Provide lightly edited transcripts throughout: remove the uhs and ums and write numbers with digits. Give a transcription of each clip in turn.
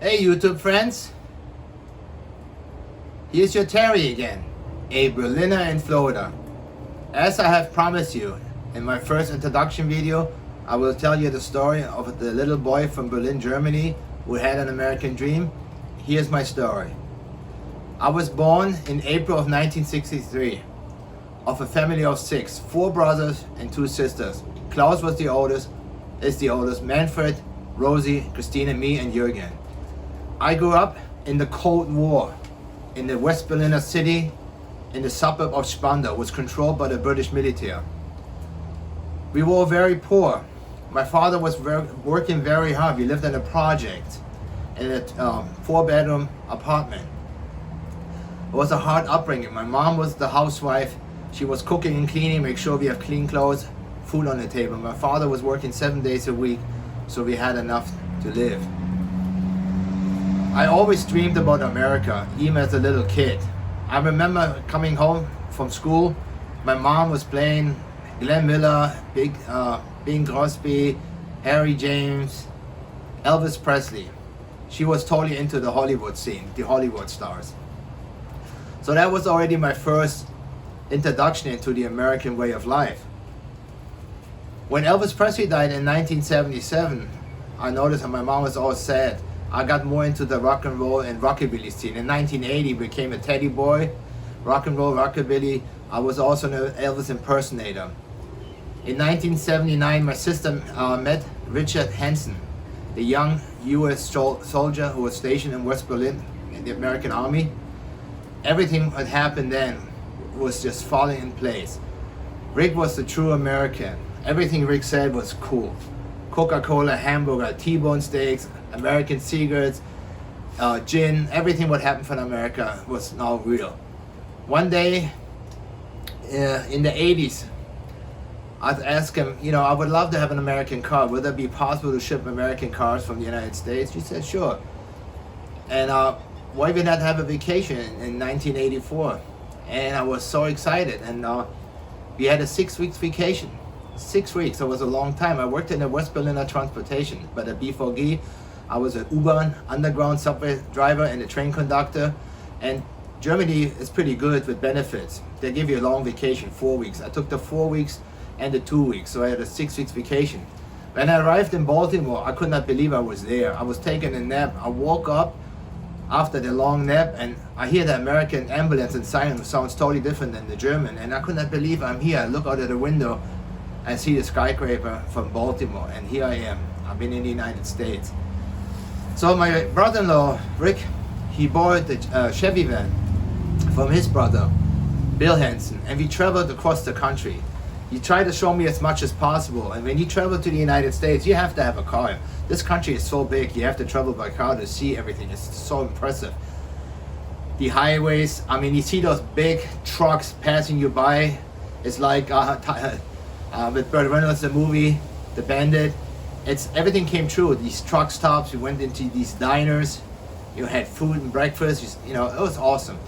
Hey YouTube friends, here's your Terry again, a Berliner in Florida. As I have promised you in my first introduction video, I will tell you the story of the little boy from Berlin, Germany who had an American dream. Here's my story. I was born in April of 1963 of a family of 6, 4 brothers and 2 sisters. Klaus was the oldest, Manfred, Rosie, Christine, me and Jürgen. I grew up in the Cold War in the West Berliner city in the suburb of Spandau, was controlled by the British military. We were very poor. My father was working very hard. We lived in a project in a 4-bedroom apartment. It was a hard upbringing. My mom was the housewife. She was cooking and cleaning, make sure we have clean clothes, food on the table. My father was working 7 days a week, so we had enough to live. I always dreamed about America, even as a little kid. I remember coming home from school, my mom was playing Glenn Miller, Bing Crosby, Harry James, Elvis Presley. She was totally into the Hollywood scene, the Hollywood stars. So that was already my first introduction into the American way of life. When Elvis Presley died in 1977, I noticed that my mom was all sad. I got more into the rock and roll and rockabilly scene. In 1980, became a teddy boy, rock and roll, rockabilly. I was also an Elvis impersonator. In 1979, my sister met Richard Hansen, the young US soldier who was stationed in West Berlin in the American Army. Everything that happened then was just falling in place. Rick was the true American. Everything Rick said was cool. Coca-Cola, hamburger, T-bone steaks, American cigarettes, gin, everything what happened from America was now real. One day in the 80s, I'd ask him, I would love to have an American car. Would it be possible to ship American cars from the United States? He said, sure. And why we not have a vacation in 1984? And I was so excited. And we had a 6 weeks vacation. 6 weeks, it was a long time. I worked in the West Berliner transportation, but at BVG, I was an U-Bahn, underground subway driver and a train conductor. And Germany is pretty good with benefits. They give you a long vacation, 4 weeks. I took the 4 weeks and the 2 weeks, so I had a 6 weeks vacation. When I arrived in Baltimore, I could not believe I was there. I was taking a nap. I woke up after the long nap and I hear the American ambulance and siren sounds totally different than the German. And I could not believe I'm here. I look out of the window and see the skyscraper from Baltimore, and here I am. I've been in the United States. So my brother-in-law, Rick, he borrowed the Chevy van from his brother, Bill Hansen, and we traveled across the country. He tried to show me as much as possible, and when you travel to the United States, you have to have a car. This country is so big, you have to travel by car to see everything. It's so impressive. The highways, you see those big trucks passing you by. It's like with Burt Reynolds, the movie, The Bandit. Everything came true. These truck stops, we went into these diners, you had food and breakfast, it was awesome.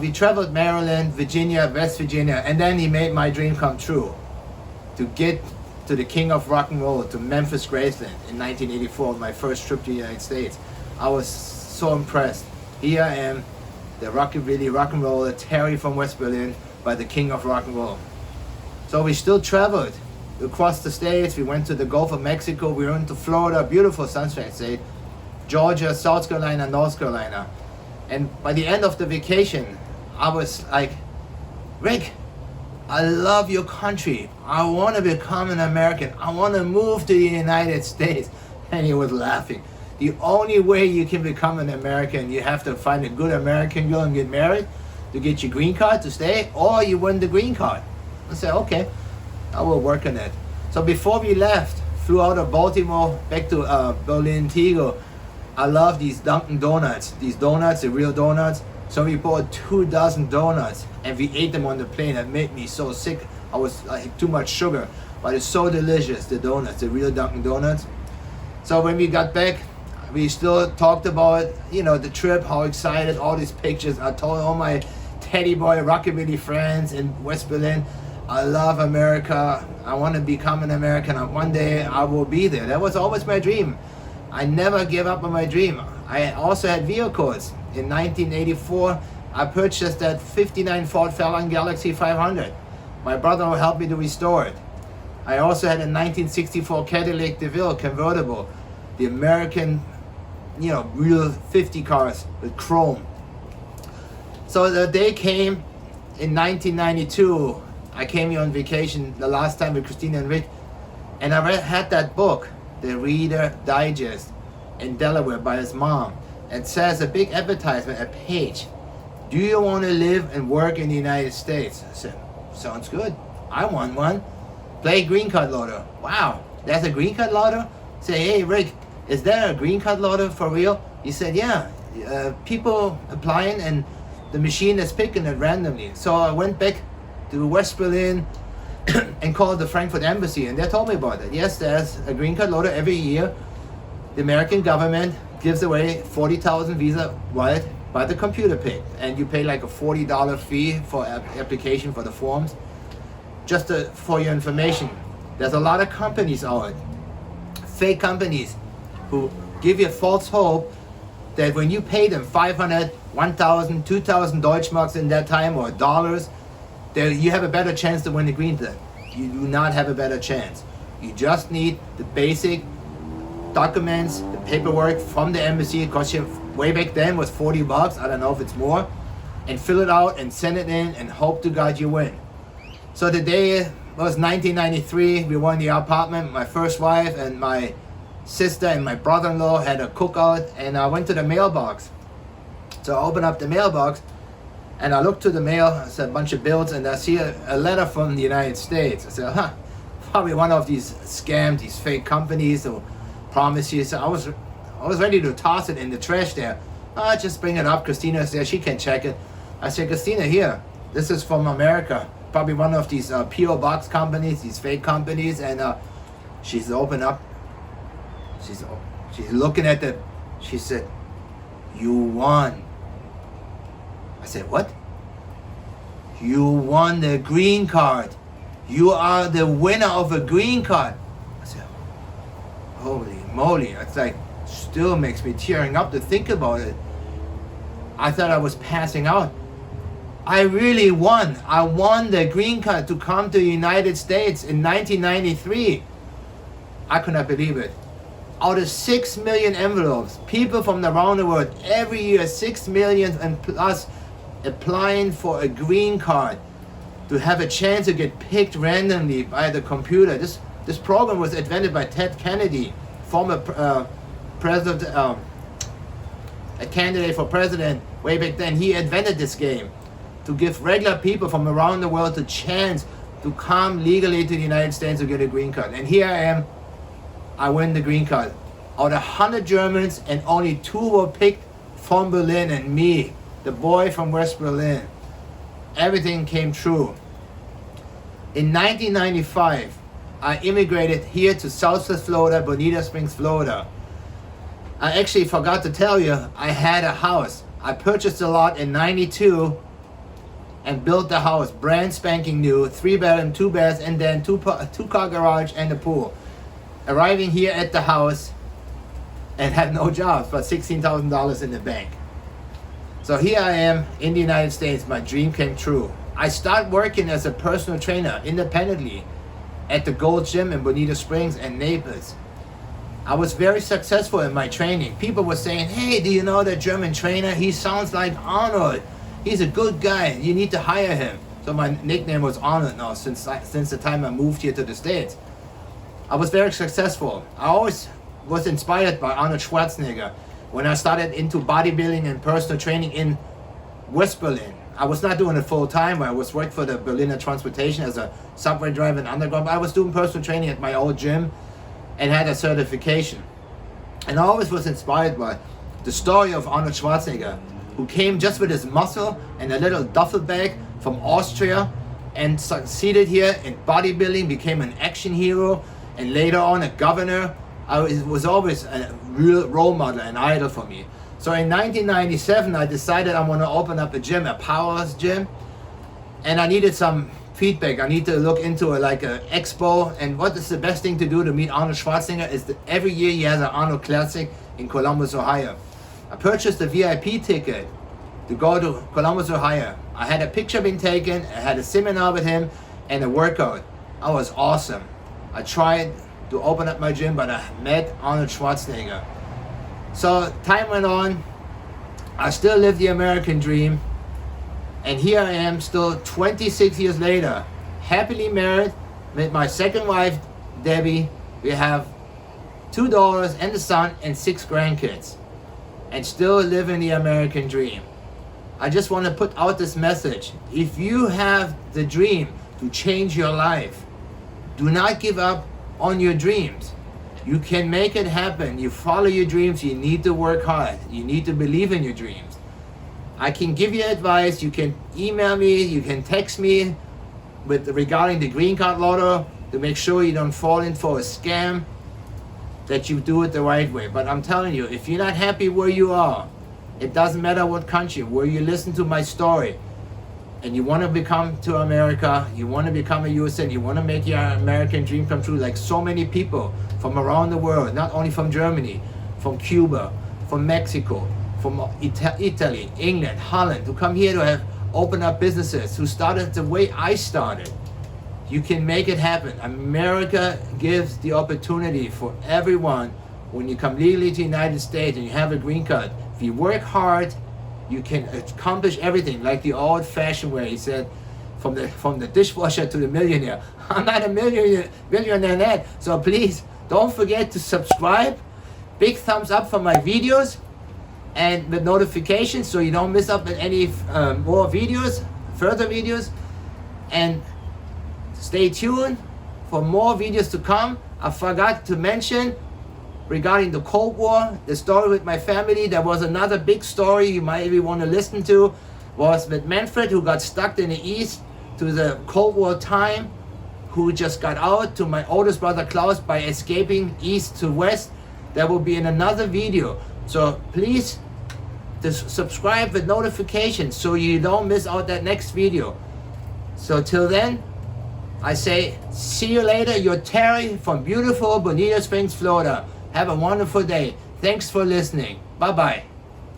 We traveled Maryland, Virginia, West Virginia, and then he made my dream come true. To get to the king of rock and roll, to Memphis, Graceland in 1984, my first trip to the United States. I was so impressed. Here I am, the rockabilly rock and roller, Terry from West Berlin, by the king of rock and roll. So we still traveled across the states. We went to the Gulf of Mexico. We went to Florida, beautiful Sunshine State, Georgia, South Carolina, North Carolina. And by the end of the vacation, I was like, Rick, I love your country. I want to become an American. I want to move to the United States. And he was laughing. The only way you can become an American, you have to find a good American girl and get married to get your green card to stay, or you win the green card. I said, okay, I will work on it. So before we left, flew out of Baltimore back to Berlin, Tegel. I love these Dunkin' Donuts, the real donuts. So we bought 2 dozen donuts and we ate them on the plane. It made me so sick. I was like too much sugar, but it's so delicious, the donuts, the real Dunkin' Donuts. So when we got back, we still talked about, the trip, how excited, all these pictures. I told all my teddy boy rockabilly friends in West Berlin, I love America. I want to become an American. One day I will be there. That was always my dream. I never gave up on my dream. I also had vehicles. In 1984, I purchased that 59 Ford Fairlane Galaxy 500. My brother helped me to restore it. I also had a 1964 Cadillac DeVille convertible, the American, real 50 cars with chrome. So the day came in 1992. I came here on vacation the last time with Christina and Rick, and I had that book, the Reader Digest, in Delaware by his mom. It says a big advertisement, a page. Do you want to live and work in the United States? I said, sounds good. I want one. Play green card lotto. Wow, that's a green card lotto? Say, hey Rick, is there a green card lotto for real? He said, yeah, people applying and the machine is picking it randomly. So I went back to West Berlin and called the Frankfurt embassy, and they told me about it. Yes, there's a green card lotto every year. The American government gives away 40,000 visa wide by the computer pick, and you pay like a $40 fee for application for the forms. Just for your information, there's a lot of companies out, fake companies, who give you false hope that when you pay them 500, 1,000, 2,000 Deutschmarks in that time, or dollars, that you have a better chance to win the green card. You do not have a better chance. You just need the basic documents, the paperwork from the embassy. It cost you, way back then, was $40. I don't know if it's more. And fill it out and send it in and hope to God you win. So the day was 1993. We were in the apartment. My first wife and my sister and my brother-in-law had a cookout, and I went to the mailbox. So I opened up the mailbox and I looked to the mail. It's a bunch of bills, and I see a letter from the United States. I said, probably one of these scams, these fake companies who promise you. So I was ready to toss it in the trash there. Just bring it up. Christina's there, she can check it. I said, Christina, here, this is from America. Probably one of these P.O. Box companies, these fake companies. And she's opened up. She's looking at it. She said, you won. I said, what? You won the green card. You are the winner of a green card. I said, holy moly. It's like, still makes me tearing up to think about it. I thought I was passing out. I really won. I won the green card to come to the United States in 1993. I could not believe it. Out of 6 million envelopes, people from around the world, every year 6 million and plus applying for a green card to have a chance to get picked randomly by the computer. This program was invented by Ted Kennedy, former president, a candidate for president way back then. He invented this game to give regular people from around the world the chance to come legally to the United States to get a green card. And here I am. I win the green card. Out of 100 Germans, and only 2 were picked from Berlin, and me, the boy from West Berlin. Everything came true. In 1995, I immigrated here to Southwest Florida, Bonita Springs, Florida. I actually forgot to tell you, I had a house. I purchased a lot in 92 and built the house, brand spanking new, 3-bedroom, 2 baths, and then 2-car garage and a pool. Arriving here at the house and had no jobs, but $16,000 in the bank. So here I am in the United States. My dream came true. I started working as a personal trainer independently at the Gold Gym in Bonita Springs and Naples. I was very successful in my training. People were saying, hey, do you know that German trainer? He sounds like Arnold. He's a good guy. You need to hire him. So my nickname was Arnold now since the time I moved here to the States. I was very successful. I always was inspired by Arnold Schwarzenegger. When I started into bodybuilding and personal training in West Berlin, I was not doing it full time. I was working for the Berliner Transportation as a subway driver and underground. But I was doing personal training at my old gym and had a certification. And I always was inspired by the story of Arnold Schwarzenegger, who came just with his muscle and a little duffel bag from Austria and succeeded here in bodybuilding, became an action hero, and later on a governor. It was always a real role model and idol for me. So in 1997, I decided I want to open up a gym, a powerhouse gym, and I needed some feedback. I need to look into like an expo. And what is the best thing to do to meet Arnold Schwarzenegger is that every year he has an Arnold Classic in Columbus, Ohio. I purchased a VIP ticket to go to Columbus, Ohio. I had a picture being taken, I had a seminar with him, and a workout. I was awesome. I tried to open up my gym, but I met Arnold Schwarzenegger. So time went on. I still live the American dream. And here I am still 26 years later, happily married with my second wife, Debbie. We have 2 daughters and a son and 6 grandkids. And still living the American dream. I just want to put out this message. If you have the dream to change your life, do not give up on your dreams. You can make it happen. You follow your dreams. You need to work hard. You need to believe in your dreams. I can give you advice. You can email me. You can text me regarding the green card lotto to make sure you don't fall in for a scam, that you do it the right way. But I'm telling you, if you're not happy where you are, it doesn't matter what country, where you listen to my story, and you want to become to America, you want to become a US citizen, you want to make your American dream come true, like so many people from around the world, not only from Germany, from Cuba, from Mexico, from Italy, England, Holland, who come here to have open up businesses, who started the way I started. You can make it happen. America gives the opportunity for everyone. When you come legally to the United States and you have a green card, if you work hard, you can accomplish everything. Like the old-fashioned way, he said, from the dishwasher to the millionaire. I'm not a millionaire yet, so please don't forget to subscribe. Big thumbs up for my videos and with notifications so you don't miss up on any more videos, further videos. And stay tuned for more videos to come. I forgot to mention regarding the Cold War, the story with my family. There was another big story you might even want to listen to, was with Manfred, who got stuck in the East to the Cold War time, who just got out, to my oldest brother Klaus by escaping East to West. That will be in another video. So please subscribe with notifications so you don't miss out that next video. So till then, I say, see you later. You're Terry from beautiful Bonita Springs, Florida. Have a wonderful day. Thanks for listening. Bye-bye.